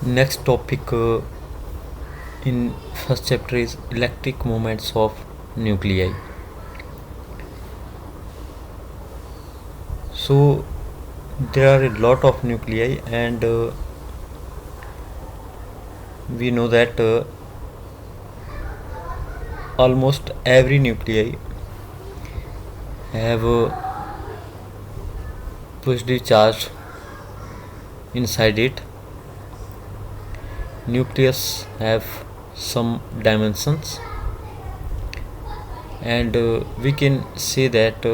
Next topic in first chapter is electric movements of nuclei. So there are a lot of nuclei, and we know that almost every nuclei have positive charge inside it. Nucleus have some dimensions, and we can say that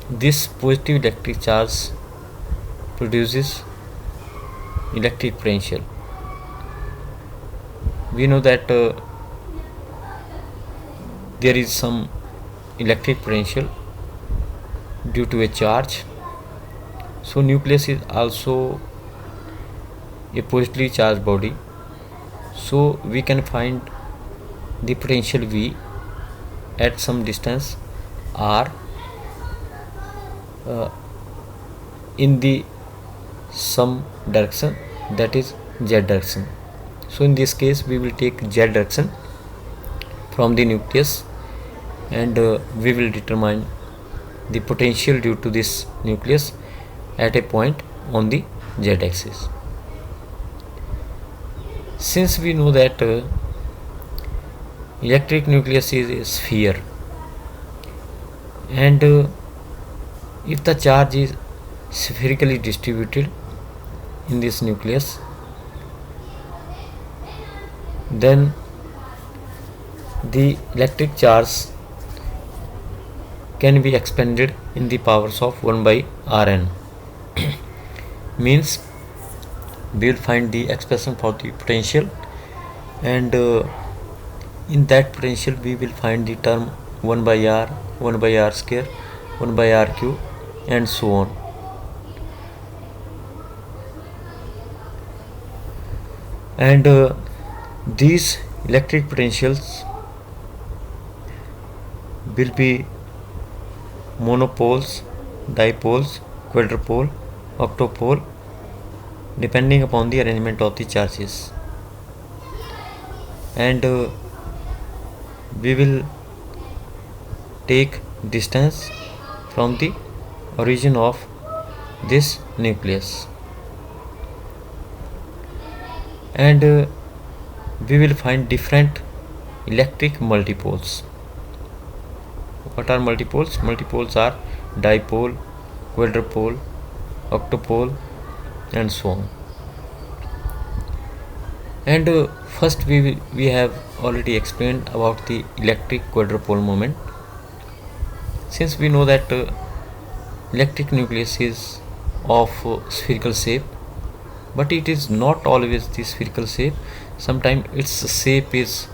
this positive electric charge produces electric potential. We know that there is some electric potential due to a charge. So nucleus is also a positively charged body, so we can find the potential V at some distance r in the some direction, that is z direction. So in this case we will take z direction from the nucleus, and we will determine the potential due to this nucleus at a point on the z axis. Since we know that electric nucleus is a sphere, and if the charge is spherically distributed in this nucleus, then the electric charge can be expanded in the powers of 1 by Rn. Means we will find the expression for the potential, and in that potential we will find the term 1 by r, 1 by r square, 1 by r cube, and so on. And these electric potentials will be monopoles, dipoles, quadrupole, octopole, depending upon the arrangement of the charges. And we will take distance from the origin of this nucleus, and we will find different electric multipoles. What are multipoles? Multipoles are dipole, quadrupole, octopole, and so on. And first we have already explained about the electric quadrupole moment. Since we know that electric nucleus is of spherical shape, but it is not always the spherical shape. Sometimes its shape is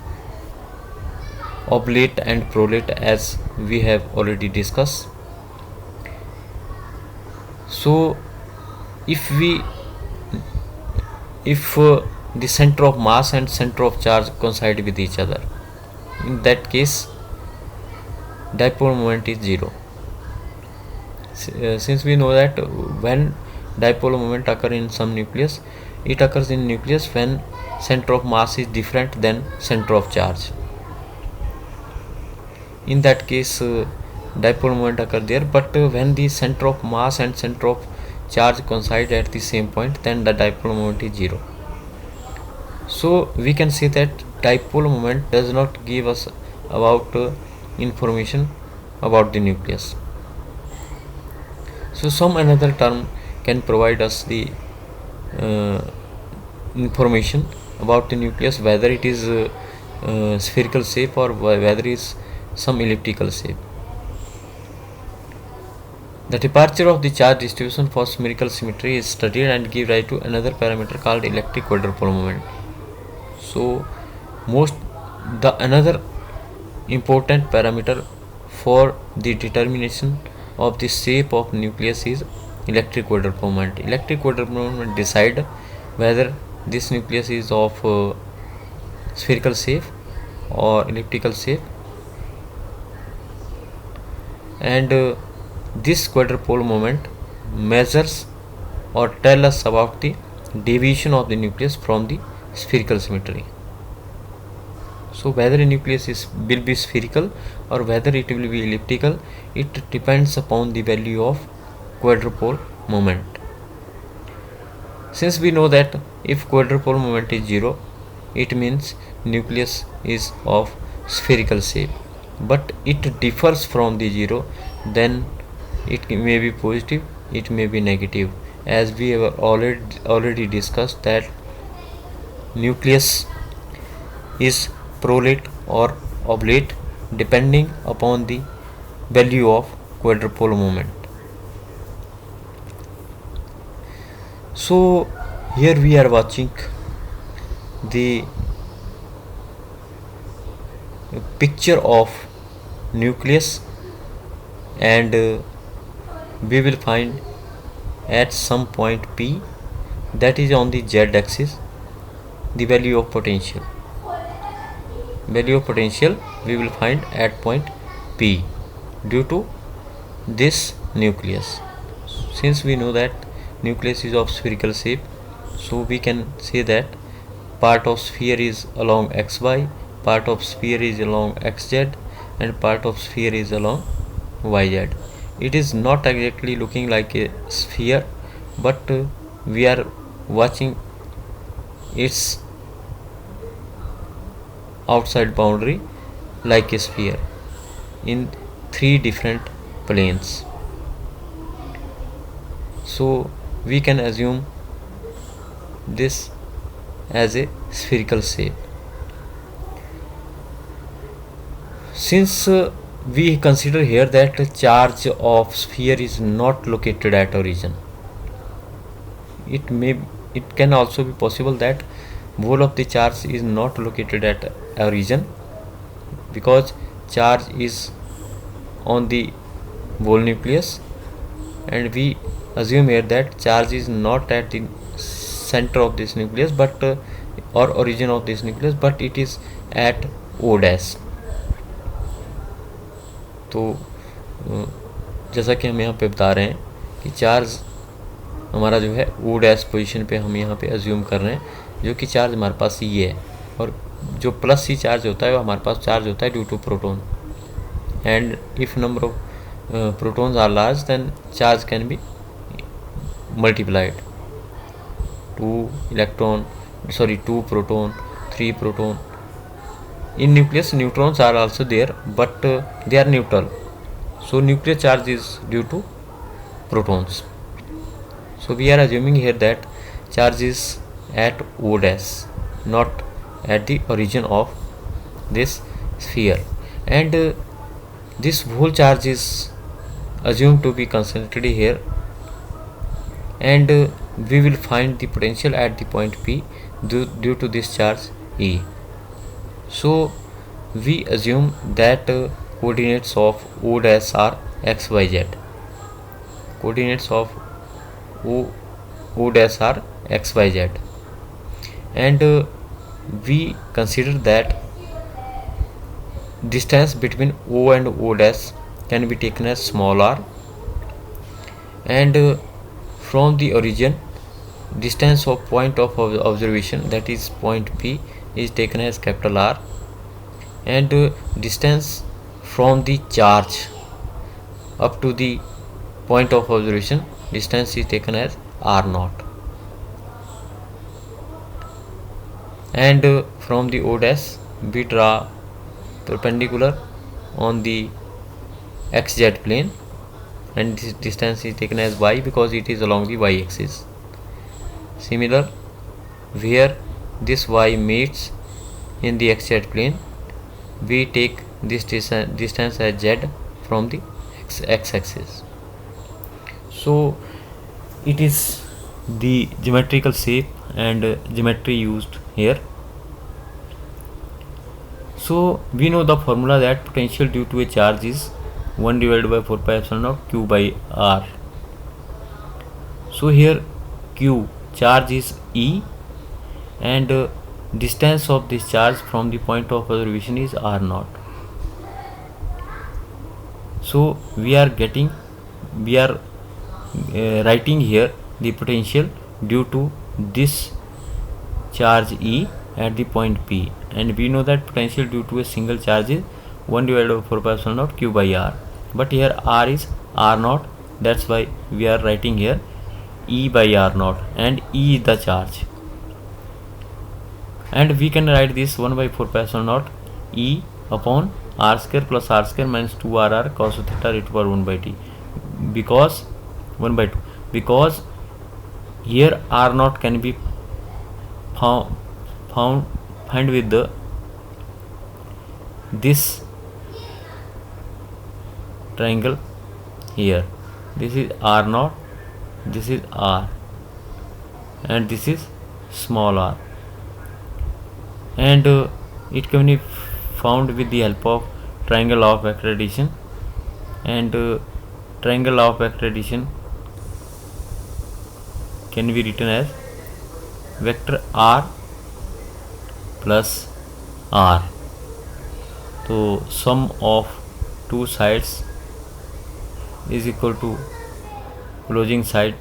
oblate and prolate, as we have already discussed. So if the center of mass and center of charge coincide with each other, in that case dipole moment is 0. Since we know that when dipole moment occur in some nucleus, it occurs in nucleus when center of mass is different than center of charge. In that case dipole moment occur there, but when the center of mass and center of charge coincide at the same point, then the dipole moment is 0. So we can say that dipole moment does not give us about information about the nucleus. So some another term can provide us the information about the nucleus, whether it is spherical shape or whether it is some elliptical shape. The departure of the charge distribution for spherical symmetry is studied and give rise to another parameter called electric quadrupole moment. So another important parameter for the determination of the shape of nucleus is electric quadrupole moment. Electric quadrupole moment decide whether this nucleus is of spherical shape or elliptical shape, and this quadrupole moment measures or tell us about the deviation of the nucleus from the spherical symmetry. So whether a nucleus will be spherical or whether it will be elliptical, it depends upon the value of quadrupole moment. Since we know that if quadrupole moment is 0, it means nucleus is of spherical shape, but it differs from the 0, then it may be positive, it may be negative, as we have already discussed that nucleus is prolate or oblate depending upon the value of quadrupole moment. So here we are watching the picture of nucleus, and we will find at some point P, that is on the z axis, the value of potential. Value of potential we will find at point P due to this nucleus. Since we know that nucleus is of spherical shape, so we can say that part of sphere is along xy, part of sphere is along xz, and part of sphere is along yz. It is not exactly looking like a sphere, but we are watching its outside boundary like a sphere in 3 different planes. So we can assume this as a spherical shape. Since we consider here that charge of sphere is not located at origin, it can also be possible that whole of the charge is not located at origin, because charge is on the whole nucleus, and we assume here that charge is not at the center of this nucleus but or origin of this nucleus, but it is at O dash. तो जैसा कि हम यहाँ पे बता रहे हैं कि चार्ज हमारा जो है O डैश पोजीशन पे हम यहाँ पे अज्यूम कर रहे हैं, जो कि चार्ज हमारे पास ये है, और जो प्लस सी चार्ज होता है वो हमारे पास चार्ज होता है due to proton, and if number of protons are large, then charge can be multiplied. 2 proton, 3 proton. In nucleus neutrons are also there, but they are neutral, so nuclear charge is due to protons. So we are assuming here that charge is at O dash, not at the origin of this sphere, and this whole charge is assumed to be concentrated here, and we will find the potential at the point P due to this charge E. So we assume that coordinates of O dash are x, y, z. Coordinates of O dash are x, y, z, and we consider that distance between O and O dash can be taken as small r, and from the origin distance of point of observation, that is point P, is taken as capital R, and distance from the charge up to the point of observation, distance is taken as r naught, and from the O dash we draw perpendicular on the xz plane, and this distance is taken as y because it is along the y axis. Similar, where this y meets in the xz plane, we take this distance as z from the x axis. So it is the geometrical shape and geometry used here. So we know the formula that potential due to a charge is 1 divided by 4 pi epsilon naught q by r. So here q, charge is E, and distance of this charge from the point of observation is r naught. So we are writing here the potential due to this charge E at the point P, and we know that potential due to a single charge is 1 divided by 4 pi epsilon naught q by r, but here r is r naught, that's why we are writing here E by r naught, and E is the charge, and we can write this 1 by 4 pi epsilon naught E upon r square plus r square minus 2 r cos of theta e to power 1 by t, because 1 by 2, because here r naught can be find with the this triangle here. This is r naught, this is r, and this is small r, and it can be found with the help of triangle of vector addition, and triangle of vector addition can be written as vector r plus r. So sum of two sides is equal to closing side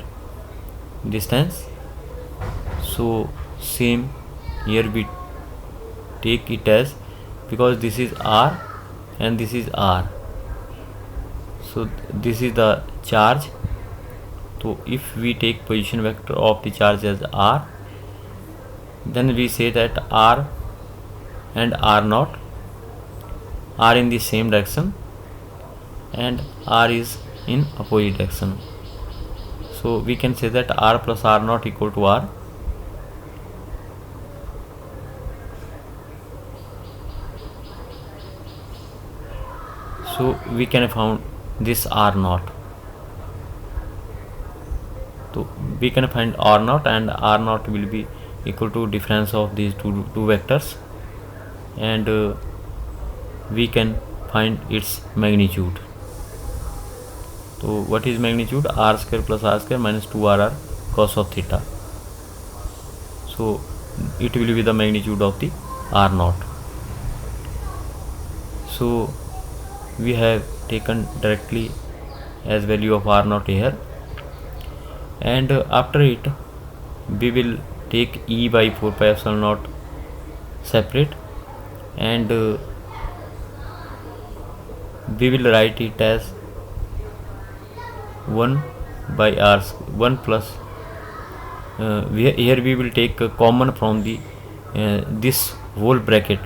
distance. So same here we take it as, because this is r and this is r, so this is the charge. So if we take position vector of the charge as r, then we say that r and r naught are in the same direction and r is in opposite direction. So we can say that r plus r naught equal to r. So we can found this r naught. So we can find r naught, and r naught will be equal to difference of these two vectors, and we can find its magnitude. So what is magnitude? R square plus r square minus 2r cos of theta. So it will be the magnitude of the r naught. So we have taken directly as value of r naught here, and after it we will take E by 4 pi epsilon naught separate, and we will write it as 1 by r 1 plus here we will take a common from the this whole bracket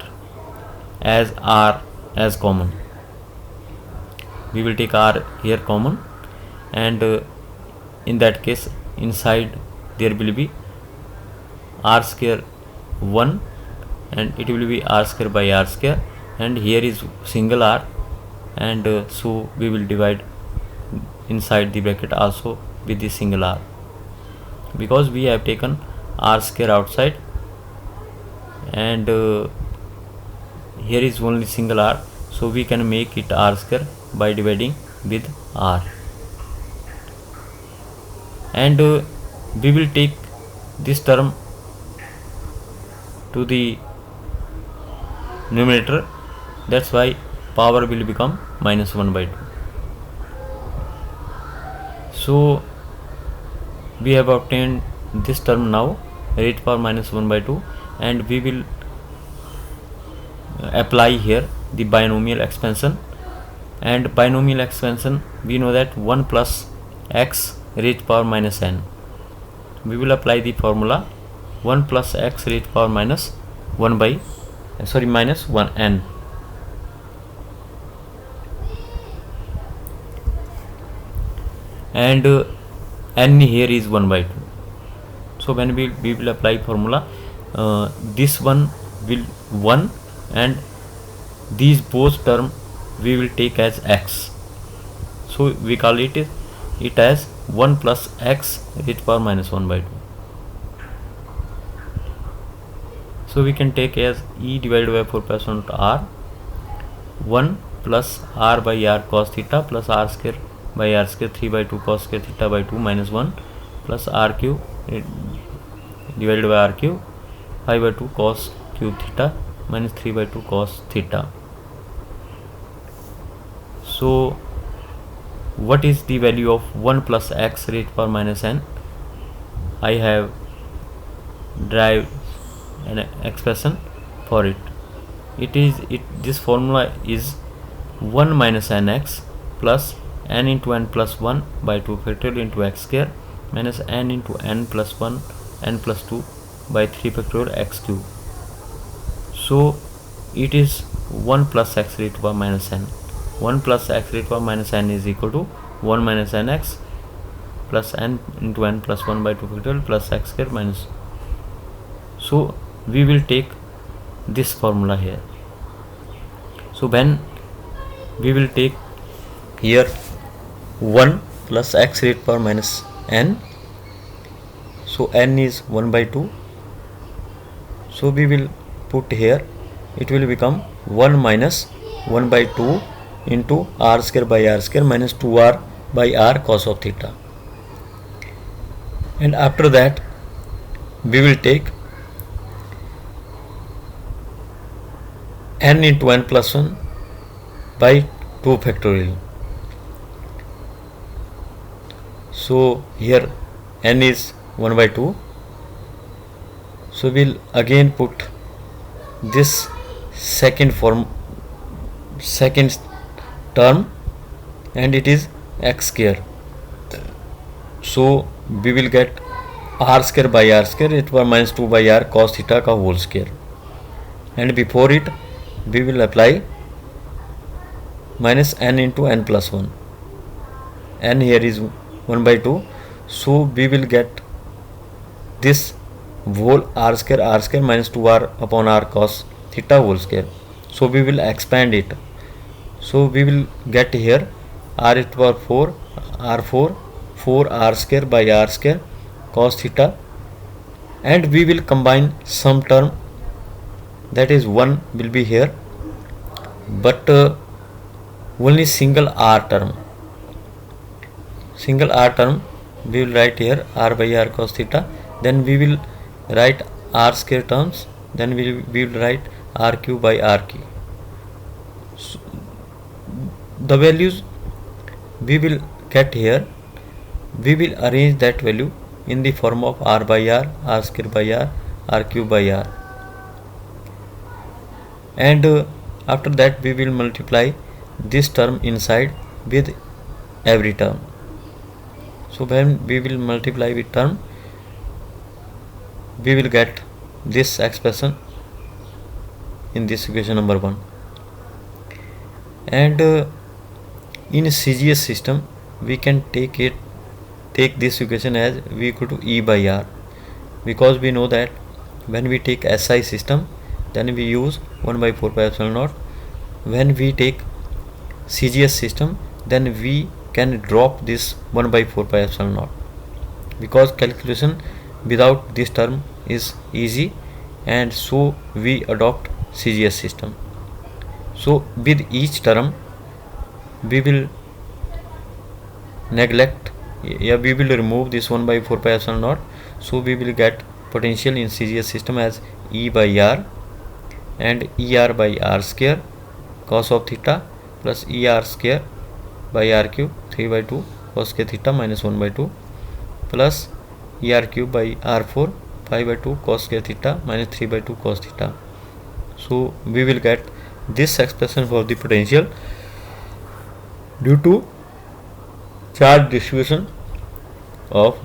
as r as common. We will take r here common, and in that case inside there will be r square 1, and it will be r square by r square, and here is single r, and so we will divide inside the bracket also with the single r, because we have taken r square outside, and here is only single r, so we can make it r square by dividing with r, and we will take this term to the numerator, that's why power will become minus 1 by 2. So we have obtained this term now, raised power minus 1 by 2, and we will apply here the binomial expansion, and binomial expansion we know that 1 plus x raised power minus n. We will apply the formula 1 plus x raised power minus 1 by minus 1 n, and n here is 1 by 2. So when we will apply formula, this one will 1, and these both term we will take as x, so we call it as 1 plus x raised power minus 1 by 2. So we can take as E divided by 4 pi epsilon naught r, 1 plus r by r cos theta plus r square by r square 3 by 2 cos square theta by 2 minus 1 plus r cube divided by r cube 5 by 2 cos cube theta minus 3 by 2 cos theta. So what is the value of 1 plus x raised power minus n? I have derive an expression for it. This formula is 1 minus nx plus n into n plus 1 by 2 factorial into x square minus n into n plus 1 n plus 2 by 3 factorial x cube. So it is 1 plus x raised to power minus n. 1 plus x raised to power minus n is equal to 1 minus nx plus n into n plus 1 by 2 factorial plus x square minus. So we will take this formula here. So when we will take here 1 plus x raised to power minus n, so n is 1 by 2, so we will put here, it will become 1 minus 1 by 2 into r square by r square minus 2r by r cos of theta. And after that we will take n into n plus 1 by 2 factorial. So here n is 1 by 2, so we'll again put this second term, and it is x square. So we will get r square by r square it was minus 2 by r cos theta का whole square, and before it we will apply minus n into n plus 1. N here is 1 by 2, so we will get this whole r square minus 2r upon r cos theta whole square. So we will expand it, so we will get here r to power 4 r4 4 r square by r square cos theta, and we will combine some term, that is 1 will be here, but only single r term we will write here r by r cos theta, then we will write r square terms, then we will write r cube by r cube. So the values we will get here, we will arrange that value in the form of r by r square by r cube by r, and after that we will multiply this term inside with every term. So when we will multiply with term, we will get this expression in this equation number 1. And in CGS system we can take this equation as v equal to e by r, because we know that when we take SI system then we use 1 by 4 pi epsilon naught. When we take CGS system then we can drop this 1 by 4 pi epsilon naught, because calculation without this term is easy, and so we adopt CGS system. So with each term we will neglect, we will remove this 1 by 4 pi epsilon naught, so we will get potential in CGS system as E by r and ER by r square cos of theta plus ER square by r cube 3 by 2 cos k theta minus 1 by 2 plus ER cube by r4 5 by 2 cos k theta minus 3 by 2 cos theta. So we will get this expression for the potential due to charge distribution of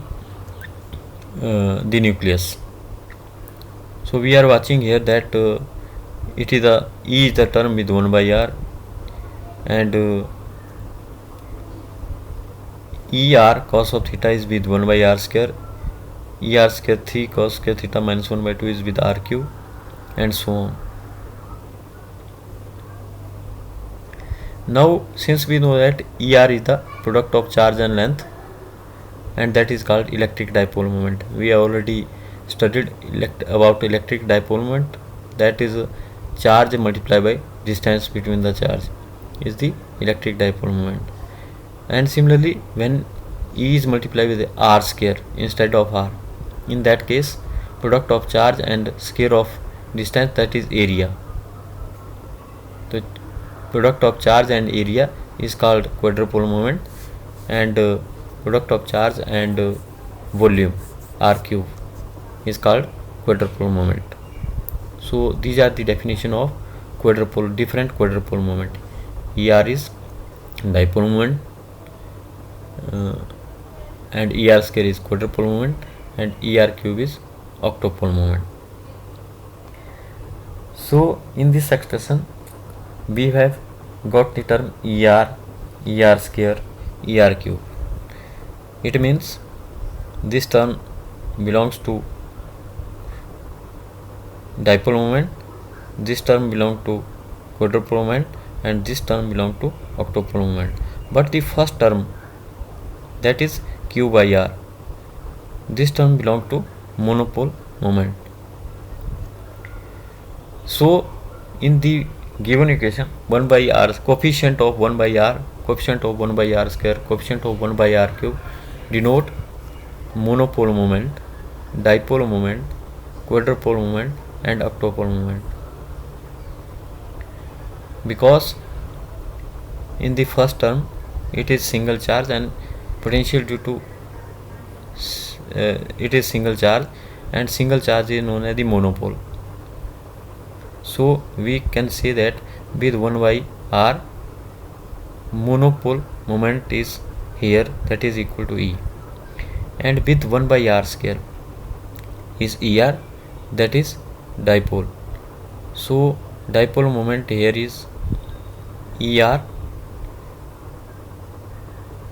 the nucleus. So we are watching here that it is the E is the term with 1 by r, and ER cos of theta is with 1 by r square, ER square 3 cos k theta minus 1 by 2 is with r cube, and so on. Now since we know that ER is the product of charge and length, and that is called electric dipole moment. We have already studied about electric dipole moment, that is charge multiplied by distance between the charge is the electric dipole moment. And similarly when E is multiplied with r square instead of r, in that case product of charge and square of distance, that is area. The product of charge and area is called quadrupole moment, and product of charge and volume r cube is called quadrupole moment. So these are the definition of quadrupole, different quadrupole moment. ER is dipole moment, and ER square is quadrupole moment, and ER cube is octupole moment. So in this expression we have got the term ER, ER square, ER cube. It means this term belongs to dipole moment, this term belongs to quadrupole moment, and this term belongs to octupole moment. But the first term, that is Q by R, this term belongs to monopole moment. So in the given equation, 1 by R, coefficient of 1 by R, coefficient of 1 by R square, coefficient of 1 by R cube denote monopole moment, dipole moment, quadrupole moment, and octupole moment. Because in the first term it is single charge and potential due to it is single charge, and single charge is known as the monopole. So we can say that with 1 by R, monopole moment is here, that is equal to E, and with 1 by R square is ER, that is dipole. So dipole moment here is ER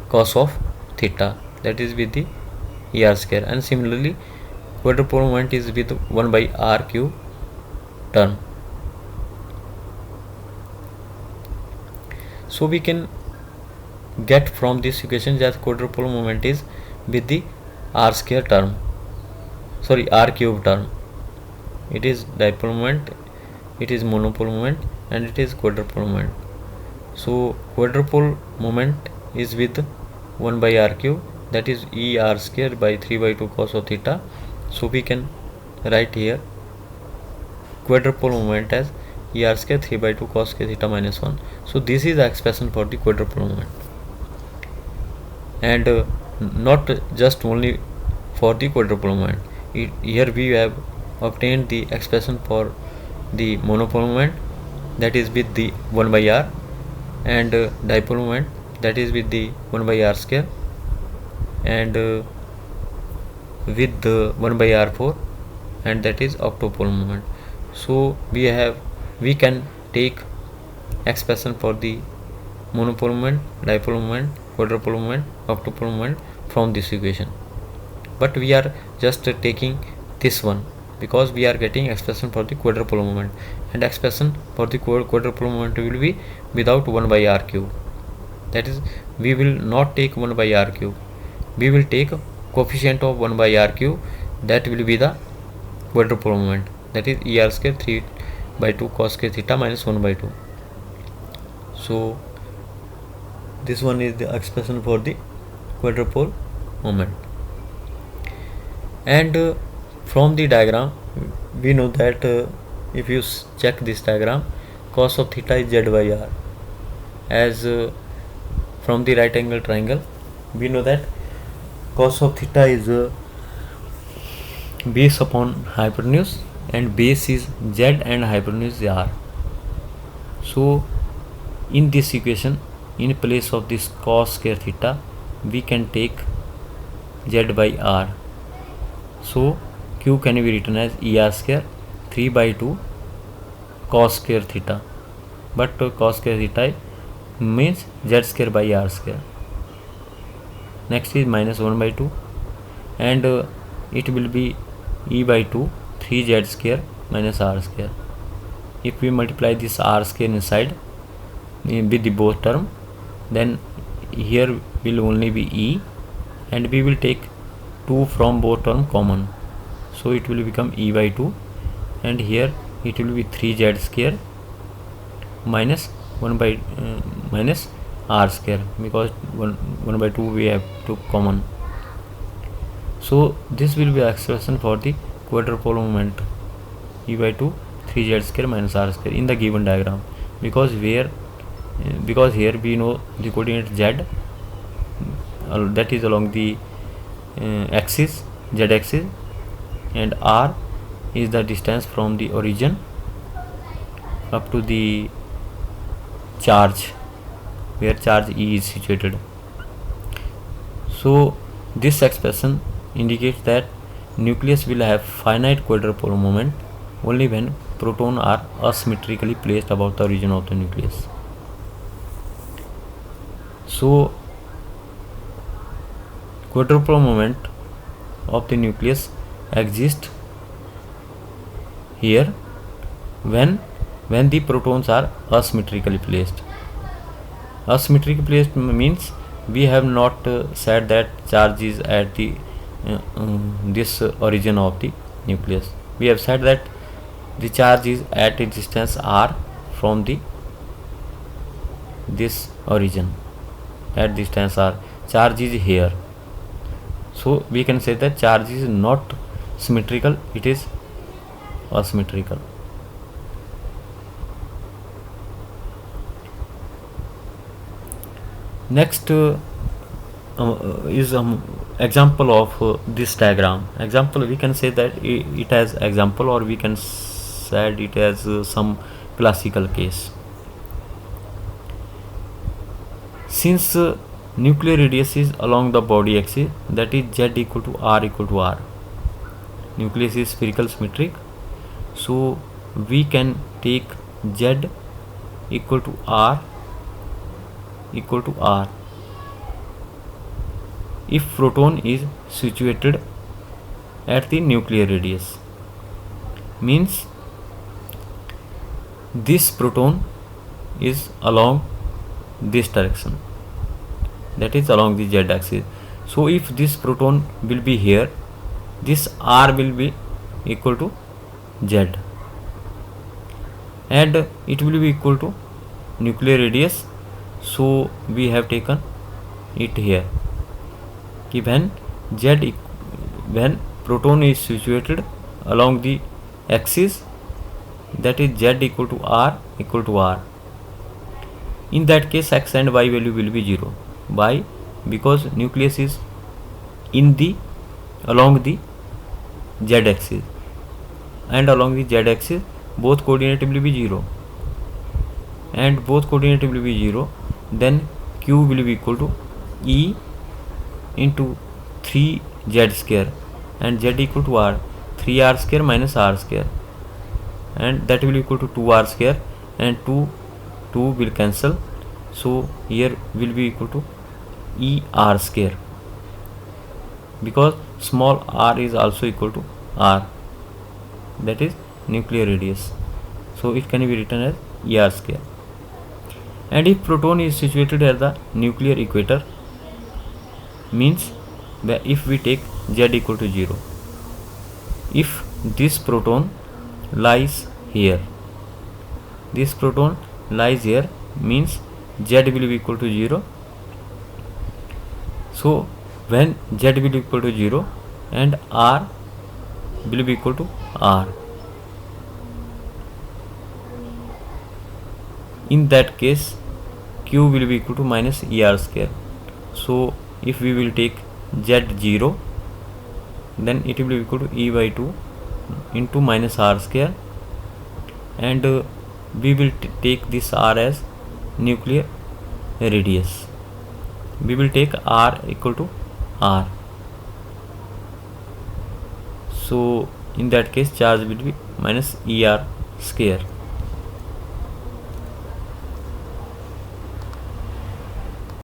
cos of theta, that is with the ER square, and similarly quadrupole moment is with 1 by R cube term. So we can get from this equation that quadrupole moment is with the R square term, sorry, R cube term. It is dipole moment, it is monopole moment, and it is quadrupole moment. So quadrupole moment is with 1 by R cube, that is ER square by 3 by 2 cos of theta. So we can write here quadrupole moment as ER square 3 by 2 cos theta minus 1. So this is the expression for the quadrupole moment, and not just only for the quadrupole moment. Here we have obtained the expression for the monopole moment, that is with the 1 by R, and dipole moment, that is with the 1 by R square, and with the 1 by R4, and that is octupole moment. So we can take expression for the monopole moment, dipole moment, quadrupole moment, octupole moment from this equation, but we are just taking this one because we are getting expression for the quadrupole moment, and expression for the quadrupole moment will be without 1 by R cube. That is, we will not take 1 by R cube, we will take coefficient of 1 by R cube, that will be the quadrupole moment, that is ER square 3 by 2 cos theta minus 1 by 2. So this one is the expression for the quadrupole moment. And from the diagram we know that if you check this diagram, cos of theta is Z by R, as from the right angle triangle we know that cos of theta is base upon hypotenuse, and base is Z and hypotenuse is R. So in this equation, in place of this cos square theta, we can take Z by R. So Q can be written as ER square 3 by 2 cos square theta, but cos square theta means Z square by R square. Next is minus 1 by 2, and it will be E by 2 3Z square minus R square. If we multiply this R square inside with the both term, then here will only be E, and we will take 2 from both term common, so it will become E by 2, and here it will be 3Z square minus 1 by minus R square, because 1 by 2 we have to common. So this will be expression for the quadrupole moment, E by 2 3Z square minus R square in the given diagram, because here we know the coordinate Z, that is along the axis, Z axis, and R is the distance from the origin up to the charge where charge E is situated. So this expression indicates that nucleus will have finite quadrupole moment only when protons are asymmetrically placed about the origin of the nucleus. So quadrupole moment of the nucleus exists here when the protons are asymmetrically placed. Asymmetrically placed means we have not said that charge is at the this origin of the nucleus. We have said that the charge is at a distance r from the this origin. At distance r, charge is here. So we can say that charge is not symmetrical, it is asymmetrical. Next is example of this diagram. Example, we can say that it has example, or we can say it as some classical case. Since nuclear radius is along the body axis, that is z equal to r. Nucleus is spherical symmetric, so we can take z equal to r if proton is situated at the nuclear radius. Means this proton is along this direction, that is along the z axis. So if this proton will be here, this r will be equal to z, and it will be equal to nuclear radius. So we have taken it here कि when proton is situated along the axis, that is z equal to r. In that case, x and y value will be 0. Why? Because nucleus is along the z axis, and along the z axis both coordinate will be 0, and both coordinate will be 0. Then q will be equal to E into 3z square, and z equal to r, 3r square minus r square, and that will equal to 2r square, and 2 will cancel. So here will be equal to er square, because small r is also equal to r, that is nuclear radius. So it can be written as er square. And if proton is situated at the nuclear equator, means that if we take z equal to 0, if this proton lies here, means z will be equal to 0. So when z will be equal to 0 and r will be equal to r, in that case q will be equal to minus er square. So if we will take z0, then it will be equal to e by 2 into minus r square, and we will take this r as nuclear radius. We will take r equal to r. So in that case charge will be minus er square.